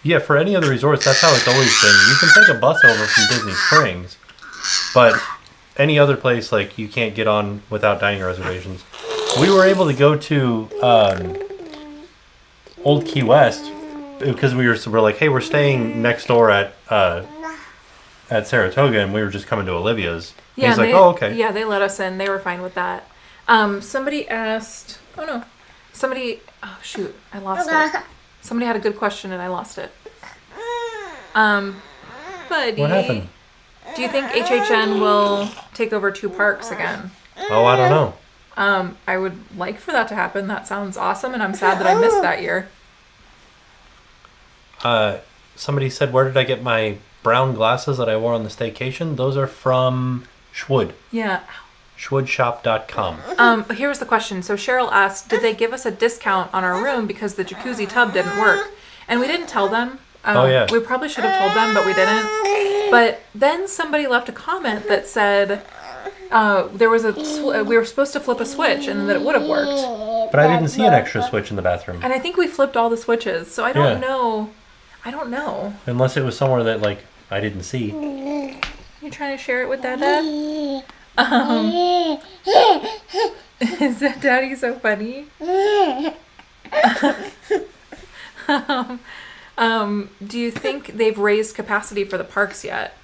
yeah, for any of the resorts, that's how it's always been. You can take a bus over from Disney Springs, but any other place, you can't get on without dining reservations. We were able to go to Old Key West because we're like, hey, we're staying next door at Saratoga, and we were just coming to Olivia's. Yeah, and he's like, oh, okay. Yeah, they let us in. They were fine with that. Somebody asked, oh shoot, I lost it. Somebody had a good question and I lost it. Buddy. What happened? Do you think HHN will take over 2 parks again? Oh, I don't know. I would like for that to happen. That sounds awesome, and I'm sad that I missed that year. Somebody said, where did I get my brown glasses that I wore on the staycation? Those are from Schwood. Yeah. Schwoodshop.com. Here was the question. So Cheryl asked, did they give us a discount on our room because the jacuzzi tub didn't work? And we didn't tell them. Yeah. We probably should have told them, but we didn't. But then somebody left a comment that said there was we were supposed to flip a switch and that it would have worked. But I didn't see an extra switch in the bathroom. And I think we flipped all the switches, so I don't know. I don't know. Unless it was somewhere that I didn't see. You trying to share it with Dada? Is that Daddy so funny? Do you think they've raised capacity for the parks yet?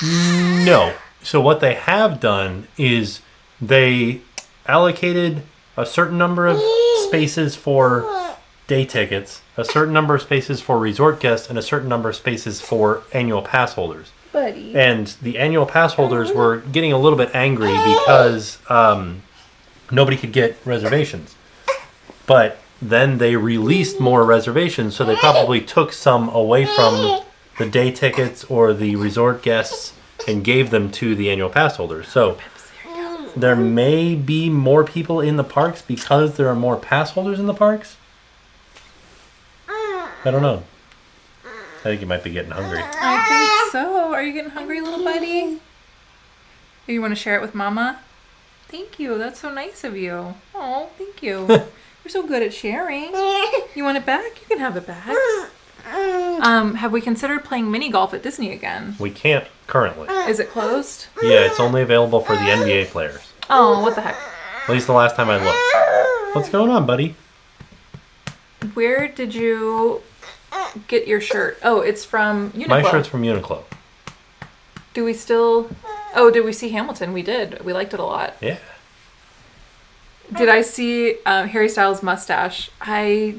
No. So what they have done is they allocated a certain number of spaces for day tickets, a certain number of spaces for resort guests, and a certain number of spaces for annual pass holders. buddy. And the annual pass holders were getting a little bit angry because nobody could get reservations. But then they released more reservations, so they probably took some away from the day tickets or the resort guests and gave them to the annual pass holders. So there may be more people in the parks because there are more pass holders in the parks. I don't know. I think you might be getting hungry. I think so. Are you getting hungry, little buddy? You want to share it with Mama? Thank you. That's so nice of you. Oh, thank you. You're so good at sharing. You want it back? You can have it back. Have we considered playing mini golf at Disney again? We can't currently. Is it closed? Yeah, it's only available for the NBA players. Oh, what the heck? At least the last time I looked. What's going on, buddy? Where did you get your shirt? Oh, it's from Uniqlo. My shirt's from Uniqlo. Do we still... Oh, did we see Hamilton? We did. We liked it a lot. Yeah. Did I see Harry Styles' mustache? I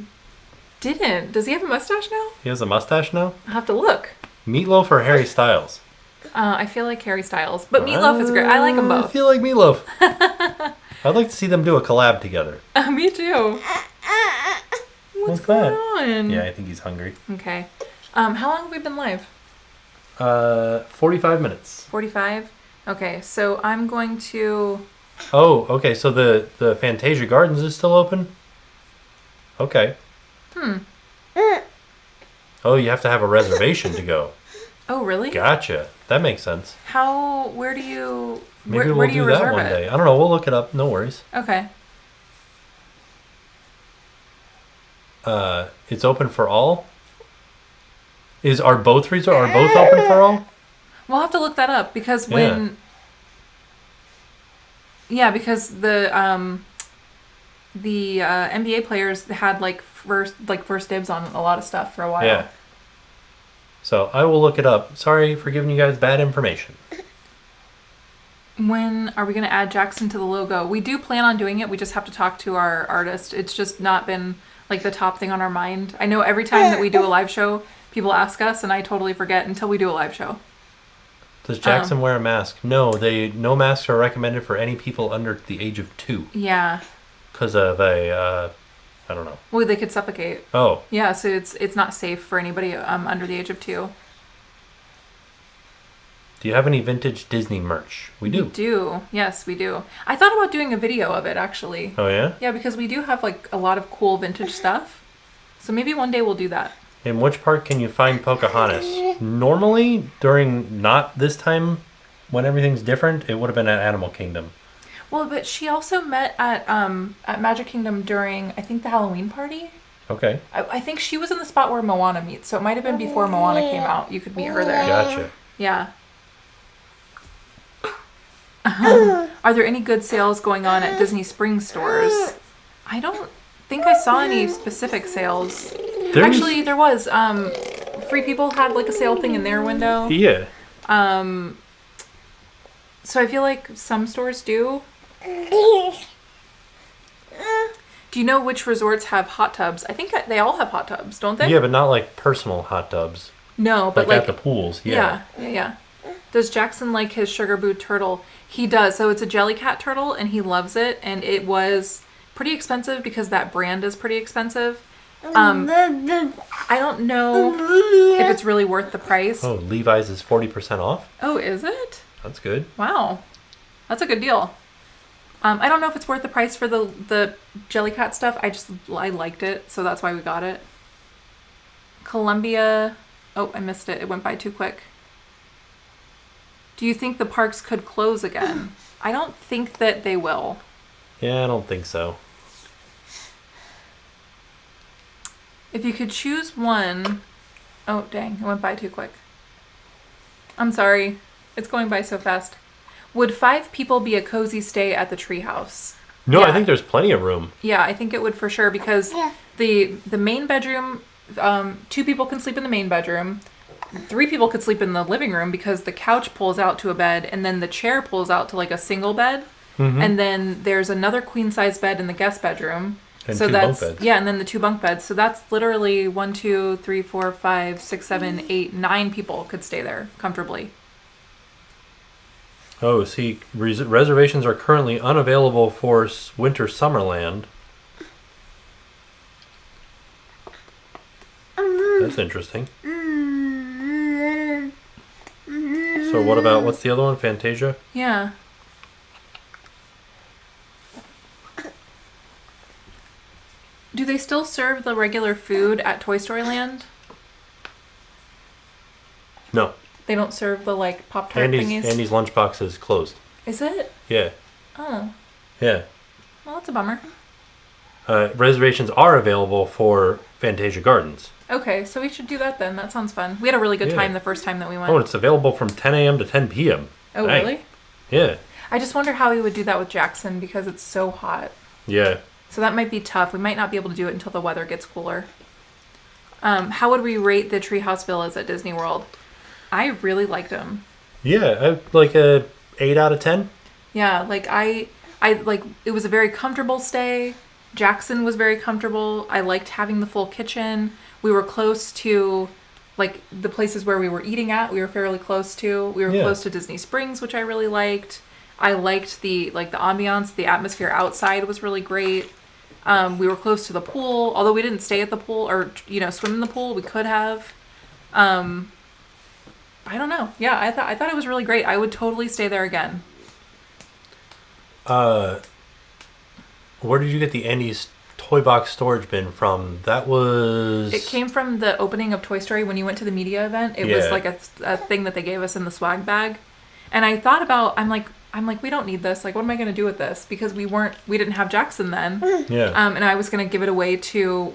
didn't. Does he have a mustache now? He has a mustache now? I'll have to look. Meatloaf or Harry Styles? I feel like Harry Styles. But Meatloaf is great. I like them I both. feel like Meatloaf. I'd like to see them do a collab together. Me too. What's going on? Yeah, I think he's hungry. Okay. How long have we been live? 45 minutes. 45? Okay, so I'm going to... Oh, okay, so the Fantasia Gardens is still open? Okay. Oh, you have to have a reservation to go. Oh, really? Gotcha. That makes sense. Where do you... Maybe where we'll do you do that reserve one it? day. I don't know. We'll look it up. No worries. Okay. It's open for all? Are both open for all? We'll have to look that up because when... Yeah, because the NBA players had first dibs on a lot of stuff for a while. Yeah. So I will look it up. Sorry for giving you guys bad information. When are we going to add Jackson to the logo? We do plan on doing it. We just have to talk to our artist. It's just not been like the top thing on our mind. I know every time that we do a live show, people ask us, and I totally forget until we do a live show. Does Jackson wear a mask? No, no masks are recommended for any people under the age of 2. Yeah. Because of I don't know. Well, they could suffocate. Oh. Yeah, so it's not safe for anybody under the age of 2. Do you have any vintage Disney merch? We do. We do. Yes, we do. I thought about doing a video of it, actually. Oh, yeah? Yeah, because we do have a lot of cool vintage stuff. So maybe one day we'll do that. In which park can you find Pocahontas? Normally, during not this time, when everything's different, it would have been at Animal Kingdom. Well, but she also met at Magic Kingdom during, I think, the Halloween party. Okay. I think she was in the spot where Moana meets, so it might have been before Moana came out. You could meet her there. Gotcha. Yeah. Are there any good sales going on at Disney Springs stores? I don't think I saw any specific sales. Actually, there was. Free People had a sale thing in their window. Yeah. So I feel like some stores do. Do you know which resorts have hot tubs? I think they all have hot tubs, don't they? Yeah, but not personal hot tubs. No, but at the pools. Yeah. Yeah. Does Jackson like his Sugar Boo turtle? He does. So it's a Jellycat turtle, and he loves it. And it was pretty expensive because that brand is pretty expensive. I don't know if it's really worth the price. Oh, Levi's is 40% off? Oh, is it? That's good. Wow. That's a good deal. I don't know if it's worth the price for the Jellycat stuff. I liked it, so that's why we got it. Columbia. Oh, I missed it. It went by too quick. Do you think the parks could close again? I don't think that they will. Yeah, I don't think so. If you could choose one... Oh, dang. It went by too quick. I'm sorry. It's going by so fast. Would 5 people be a cozy stay at the Treehouse? No, Yeah. I think there's plenty of room. Yeah, I think it would for sure because the main bedroom, 2 people can sleep in the main bedroom. 3 people could sleep in the living room because the couch pulls out to a bed and then the chair pulls out to a single bed. Mm-hmm. And then there's another queen size bed in the guest bedroom. And so 2 that's bunk beds. Yeah, and then the 2 bunk beds. So that's literally 1, 2, 3, 4, 5, 6, 7, 8, 9 people could stay there comfortably. Oh, see, reservations are currently unavailable for Winter Summerland. That's interesting. So what's the other one? Fantasia? Yeah. Do they still serve the regular food at Toy Story Land? No. They don't serve the, like, Pop-Tart thingies? Andy's lunchbox is closed. Is it? Yeah. Oh. Yeah. Well, that's a bummer. Reservations are available for Fantasia Gardens. Okay, so we should do that then. That sounds fun. We had a really good time the first time that we went. Oh, it's available from 10 a.m. to 10 p.m. Oh, Dang. Really? Yeah. I just wonder how we would do that with Jackson because it's so hot. Yeah. So that might be tough. We might not be able to do it until the weather gets cooler. How would we rate the Treehouse Villas at Disney World? I really liked them. Yeah, like a 8 out of 10. Yeah, like I like it was a very comfortable stay. Jackson was very comfortable. I liked having the full kitchen. We were close to like the places where we were eating at. We were fairly close to. We were close to Disney Springs, which I really liked. I liked the ambiance, the atmosphere outside was really great. We were close to the pool, although we didn't stay at the pool or swim in the pool. We could have. I don't know. Yeah, I thought it was really great. I would totally stay there again. Where did you get the Andy's Toy Box storage bin from? It came from the opening of Toy Story when you went to the media event. It was like a thing that they gave us in the swag bag. And I thought about, I'm like, we don't need this. Like, what am I going to do with this? Because we didn't have Jackson then. Yeah. And I was going to give it away to,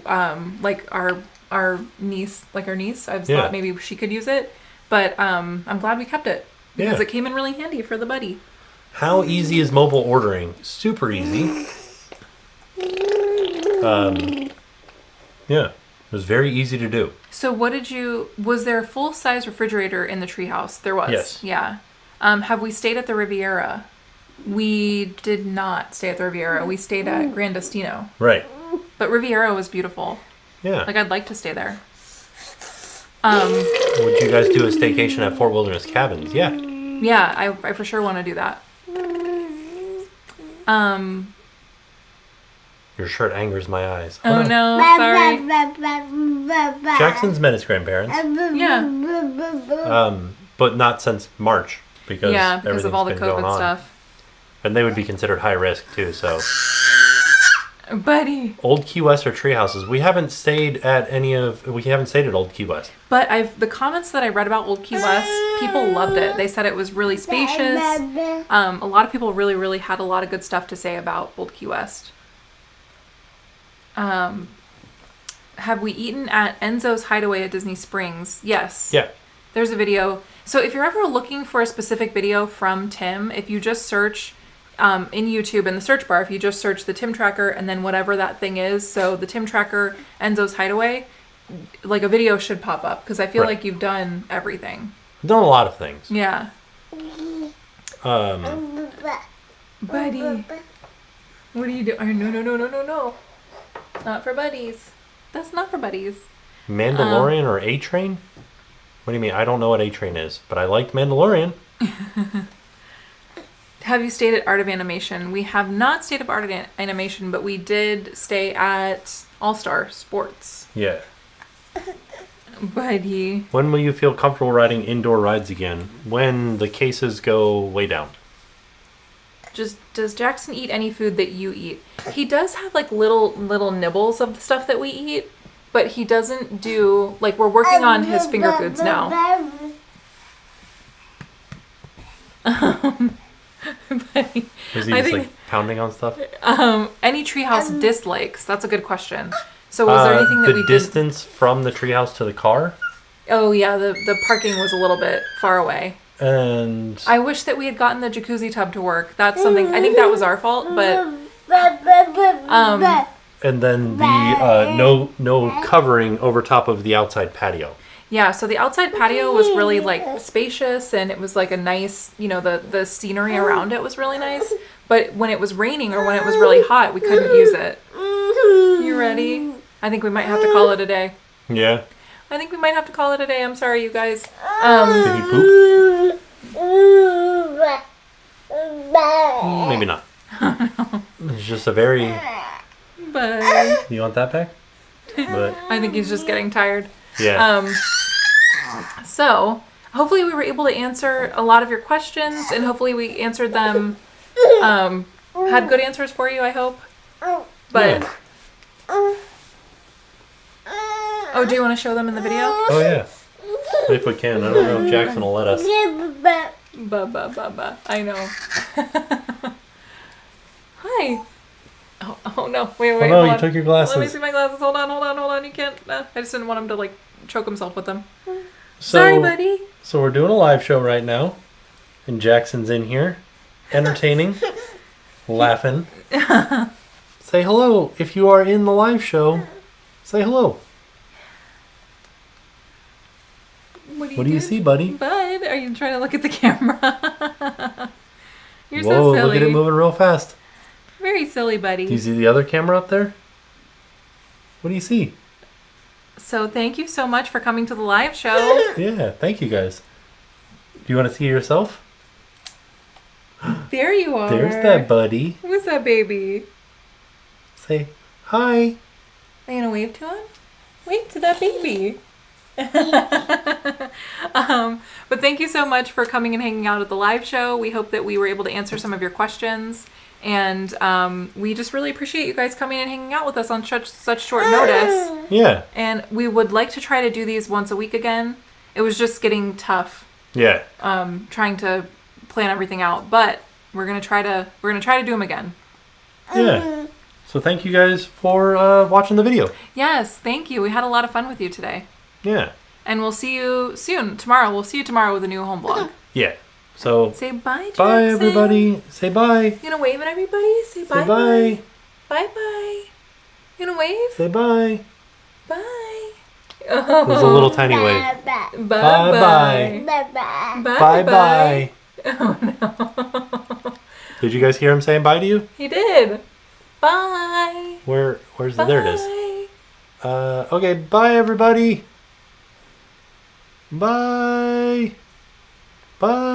like our niece, I thought maybe she could use it. But I'm glad we kept it because it came in really handy for the buddy. How easy is mobile ordering? Super easy. It was very easy to do. So was there a full-size refrigerator in the treehouse? There was. Yes. Yeah. Have we stayed at the Riviera? We did not stay at the Riviera. We stayed at Grand Destino. Right. But Riviera was beautiful. Yeah. Like, I'd like to stay there. Would you guys do a staycation at Fort Wilderness Cabins? Yeah. Yeah, I for sure want to do that. Your shirt angers my eyes. Oh no, sorry. Jackson's met his grandparents. Yeah. But not since March because of all the COVID stuff. And they would be considered high risk too, so. Buddy. Old Key West or tree houses. We haven't stayed at Old Key West. But the comments that I read about Old Key West, people loved it. They said it was really spacious. A lot of people really, really had a lot of good stuff to say about Old Key West. Have we eaten at Enzo's Hideaway at Disney Springs? Yes. Yeah. There's a video. So if you're ever looking for a specific video from Tim, if you just search in YouTube in the search bar, if you just search the TimTracker and then whatever that thing is, so the TimTracker Enzo's Hideaway, like a video should pop up because I feel like you've done everything. I've done a lot of things. Yeah. Buddy. What are you doing? Oh, no. Not for buddies. That's not for buddies. Mandalorian or A-Train? What do you mean? I don't know what A-Train is, but I liked Mandalorian. Have you stayed at Art of Animation? We have not stayed at Art of Animation, but we did stay at All-Star Sports. Yeah. Buddy. When will you feel comfortable riding indoor rides again? When the cases go way down. Does Jackson eat any food that you eat? He does have like little nibbles of the stuff that we eat, but he doesn't do, like, we're working on his finger foods now. Buddy, is he just like pounding on stuff? Any treehouse dislikes? That's a good question. So was there anything that we did? The distance from the treehouse to the car? Oh yeah, the parking was a little bit far away. And I wish that we had gotten the jacuzzi tub to work. That's something, I think that was our fault, but and then the no covering over top of the outside patio. Yeah, so the outside patio was really like spacious and it was like a nice, the scenery around it was really nice. But when it was raining or when it was really hot, we couldn't use it. You ready? I think we might have to call it a day. Yeah. I think we might have to call it a day. I'm sorry, you guys. Did he poop? maybe not. It's just a very... But You want that back? But I think he's just getting tired. yeah. So hopefully we were able to answer a lot of your questions, and hopefully we answered them. Had good answers for you, I hope. But Yeah. oh, do you want to show them in the video? Oh yeah. If we can. I don't know if Jackson will let us. I know. Hi. Oh no! Wait, Oh hold no, you on. took your Let me glasses. see my glasses. Hold on. You can't. I just didn't want him to like choke himself with them. So, Sorry, buddy. So we're doing a live show right now, and Jackson's in here, entertaining, laughing. Say hello if you are in the live show. Say hello. What do What do you see, buddy? Bud, are you trying to look at the camera? You're Whoa! so silly. Look at it moving real fast. Very silly, buddy. Do you see the other camera up there? What do you see? So thank you so much for coming to the live show. Yeah, thank you guys. Do you want to see yourself? There you are. There's that buddy. Who's that baby? Say hi. Are you gonna wave to him? Wave to that baby. But thank you so much for coming and hanging out at the live show. We hope that we were able to answer some of your questions. And we just really appreciate you guys coming and hanging out with us on such short notice. Yeah. And we would like to try to do these once a week again. It was just getting tough Yeah. trying to plan everything out, but we're gonna try to do them again. Yeah. So thank you guys for watching the video. Yes, thank you. We had a lot of fun with you today, Yeah. and we'll see you soon. Tomorrow, we'll see you tomorrow with a new home vlog. Yeah. So Say bye, Jackson. bye everybody. Say bye. You gonna wave at everybody? Say bye. Say bye. Bye bye. You gonna wave? Say bye. Bye. There's a little tiny wave. Bye Bye. Bye bye. Oh no. Did you guys hear him saying bye to you? He did. Bye. Where's Bye. the, there it is. Okay, bye everybody. Bye. Bye.